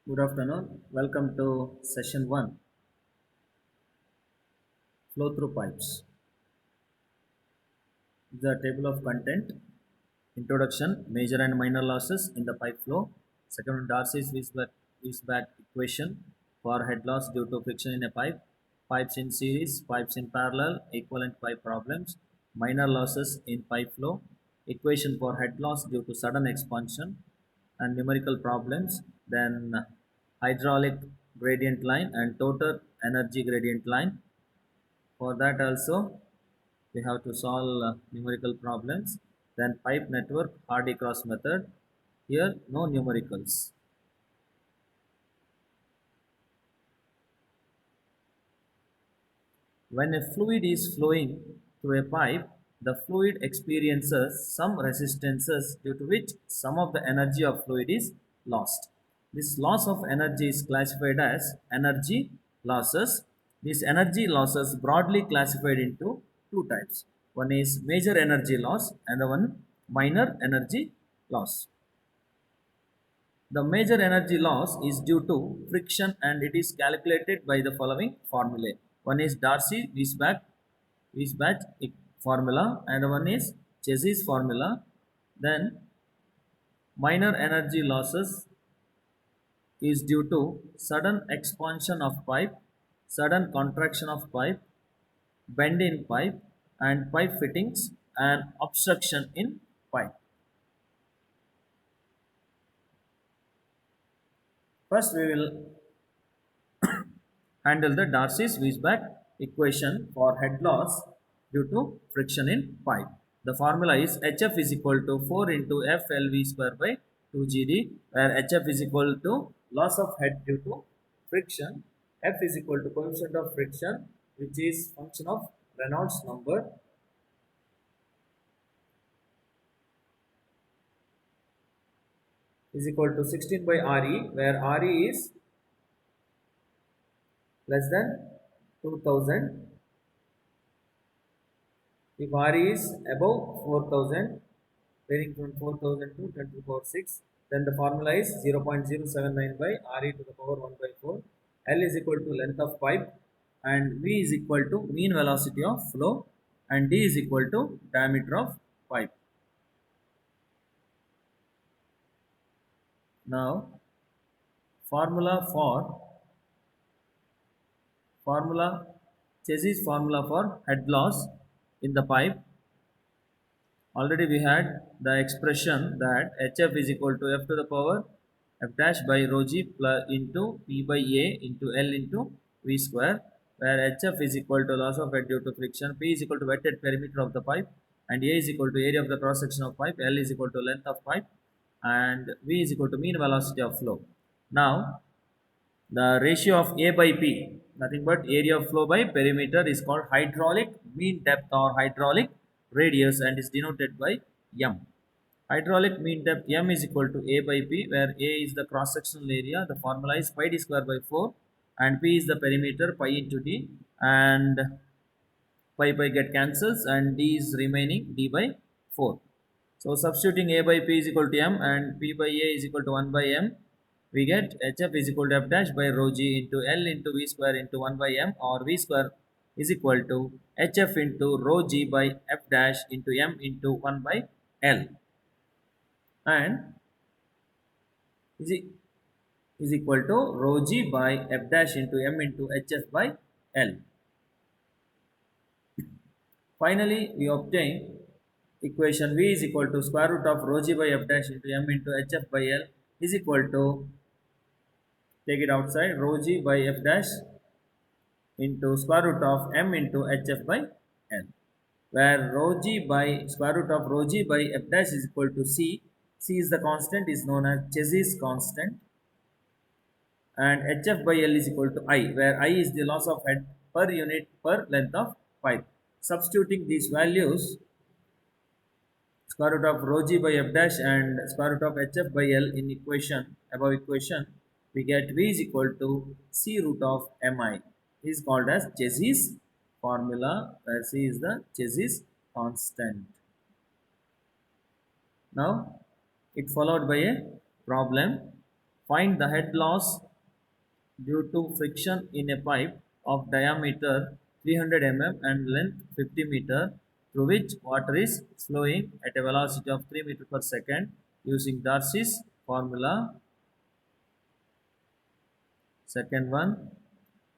Good afternoon. Welcome to session 1, flow through pipes. The table of content, introduction, major and minor losses in the pipe flow. Second one, Darcy's Weisbach equation for head loss due to friction in a pipe. Pipes in series, pipes in parallel, equivalent pipe problems. Minor losses in pipe flow. Equation for head loss due to sudden expansion and numerical problems. Then hydraulic gradient line and total energy gradient line. For that also we have to solve numerical problems. Then pipe network Hardy cross method. Here no numericals. When a fluid is flowing through a pipe, the fluid experiences some resistances due to which some of the energy of fluid is lost. This loss of energy is classified as energy losses. These energy losses broadly classified into two types. One is major energy loss and the one minor energy loss. The major energy loss is due to friction and it is calculated by the following formulae. One is Darcy-Weisbach formula and one is Chessy's formula. Then minor energy losses is due to sudden expansion of pipe, sudden contraction of pipe, bend in pipe and pipe fittings and obstruction in pipe. First we will handle the Darcy's-Weisbach equation for head loss due to friction in pipe. The formula is HF is equal to 4 into FLV square by 2GD, where HF is equal to loss of head due to friction, F is equal to coefficient of friction, which is function of Reynolds number, is equal to 16 by RE, where RE is less than 2000. If RE is above 4000, varying from 4000 to 10 to the power 6, then the formula is 0.079 by RE to the power 1 by 4. L is equal to length of pipe and V is equal to mean velocity of flow and D is equal to diameter of pipe. Now, formula for formula Chessy's formula for head loss in the pipe. Already we had the expression that HF is equal to F to the power F dash by rho g plus into P by A into L into V square, where HF is equal to loss of head due to friction, P is equal to wetted perimeter of the pipe and A is equal to area of the cross section of pipe, L is equal to length of pipe and V is equal to mean velocity of flow. Now the ratio of A by P, nothing but area of flow by perimeter, is called hydraulic mean depth or hydraulic radius and is denoted by M. Hydraulic mean depth M is equal to A by P, where A is the cross sectional area. The formula is pi d square by 4 and P is the perimeter pi into D and pi get cancels and D is remaining D by 4. So substituting A by P is equal to M and P by A is equal to 1 by M, we get HF is equal to F dash by rho g into L into V square into 1 by M, or V square is equal to HF into rho g by F dash into M into 1 by L, and is, is equal to rho g by F dash into M into HF by L. Finally, we obtain equation V is equal to square root of rho g by F dash into M into HF by L is equal to, take it outside, rho g by F dash into square root of M into HF by L, where rho g by square root of rho g by F dash is equal to C. C is the constant, is known as Chessy's constant, and HF by L is equal to I, where I is the loss of head per unit per length of pipe. Substituting these values, square root of rho g by F dash and square root of HF by L in equation, above equation, we get V is equal to C root of Mi. Is called as Chessy's formula, where C is the Chessy's constant. Now, it followed by a problem. Find the head loss due to friction in a pipe of diameter 300 mm and length 50 meter through which water is flowing at a velocity of 3 meter per second using Darcy's formula. Second one,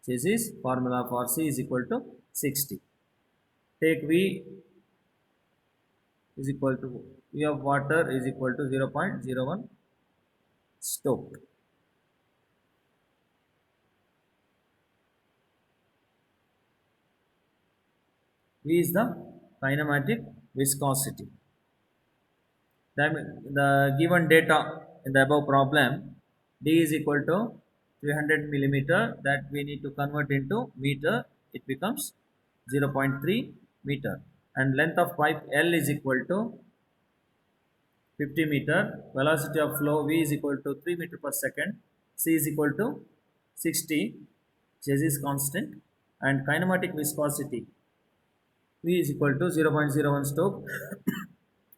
this is formula for C is equal to 60. Take V is equal to V of water is equal to 0.01 stoke. V is the kinematic viscosity. The given data in the above problem, D is equal to 300 millimeter, that we need to convert into meter. It becomes 0.3 meter, and length of pipe L is equal to 50 meter. Velocity of flow V is equal to 3 meter per second. C is equal to 60. J is constant, and kinematic viscosity V is equal to 0.01 stoke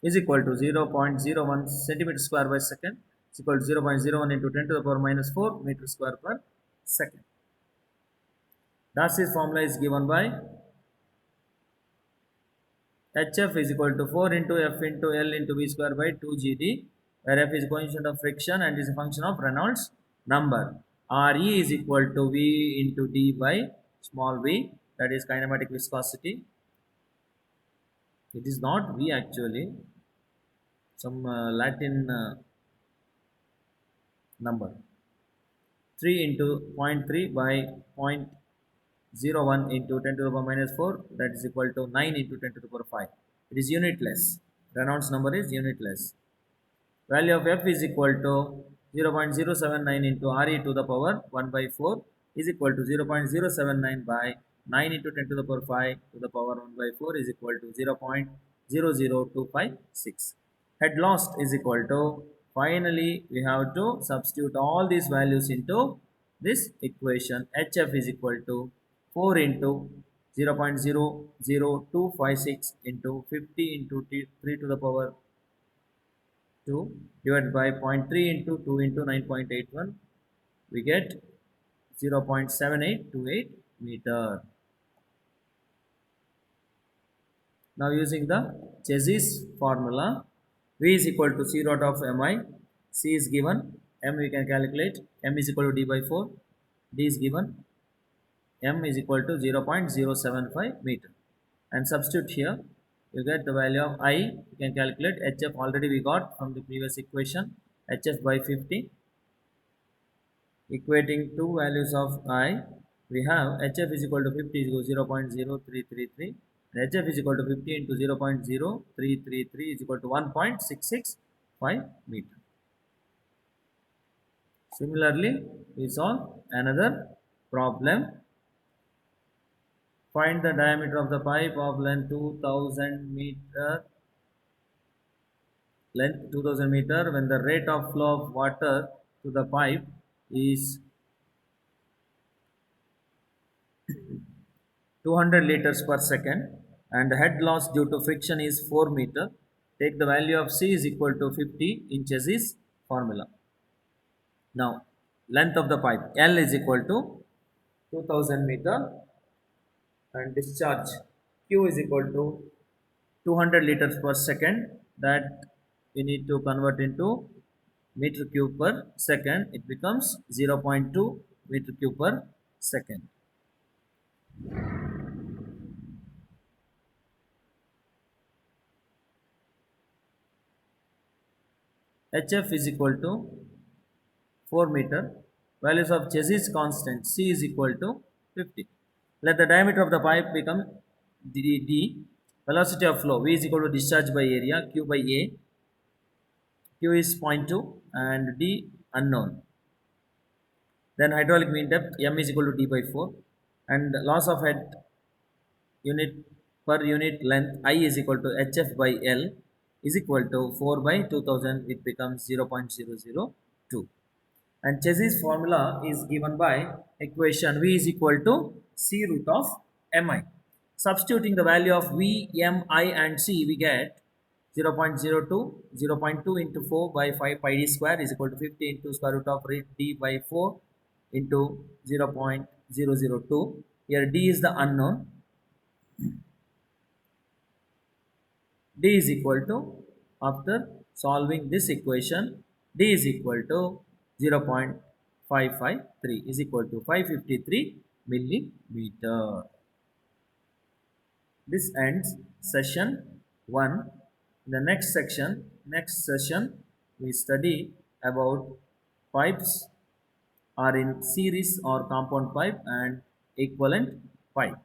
is equal to 0.01 centimeter square by second is equal to 0.01 into 10 to the power minus 4 meter square per second. Darcy's formula is given by HF is equal to 4 into F into L into V square by 2 GD, where F is coefficient of friction and is a function of Reynolds number. RE is equal to V into D by small v, that is kinematic viscosity. It is not V actually, some Latin number. 3 into 0.3 by 0.01 into 10 to the power minus 4, that is equal to 9 into 10 to the power 5. It is unitless. Reynolds number is unitless. Value of F is equal to 0.079 into RE to the power 1 by 4 is equal to 0.079 by 9 into 10 to the power 5 to the power 1 by 4 is equal to 0.00256. Head lost is equal to, finally we have to substitute all these values into this equation. HF is equal to 4 into 0.00256 into 50 into 3 to the power 2 divided by 0.3 into 2 into 9.81, we get 0.7828 meter. Now using the Chassis formula, V is equal to C dot of Mi, C is given, M we can calculate, M is equal to D by 4, D is given, M is equal to 0.075 meter, and substitute here, you get the value of I, you can calculate. HF already we got from the previous equation, HF by 50, equating two values of I, we have HF is equal to 50 is equal to 0.0333, and HF is equal to 50 into 0.0333 is equal to 1.665 meter. Similarly, we solve another problem. Find the diameter of the pipe of length 2000 meter when the rate of flow of water to the pipe is 200 liters per second and the head loss due to friction is 4 meter. Take the value of C is equal to 50 in Chassis formula. Now, length of the pipe L is equal to 2000 meter and discharge Q is equal to 200 liters per second, that we need to convert into meter cube per second. It becomes 0.2 meter cube per second. HF is equal to 4 meter. Values of Chassis constant C is equal to 50. Let the diameter of the pipe become D. Velocity of flow V is equal to discharge by area Q by A. Q is 0.2 and D unknown. Then hydraulic mean depth M is equal to D by 4 and loss of head unit per unit length I is equal to HF by L is equal to 4 by 2000, it becomes 0.002. And Chassis formula is given by equation V is equal to C root of Mi. Substituting the value of V, M, I and C, we get 0.02, 0.2 into 4 by 5 pi d square is equal to 50 into square root of root d by 4 into 0.002. Here d is the unknown. D is equal to, after solving this equation, D is equal to 0.553 is equal to 553 millimeter. This ends session 1. In the next session we study about pipes are in series or compound pipe and equivalent pipe.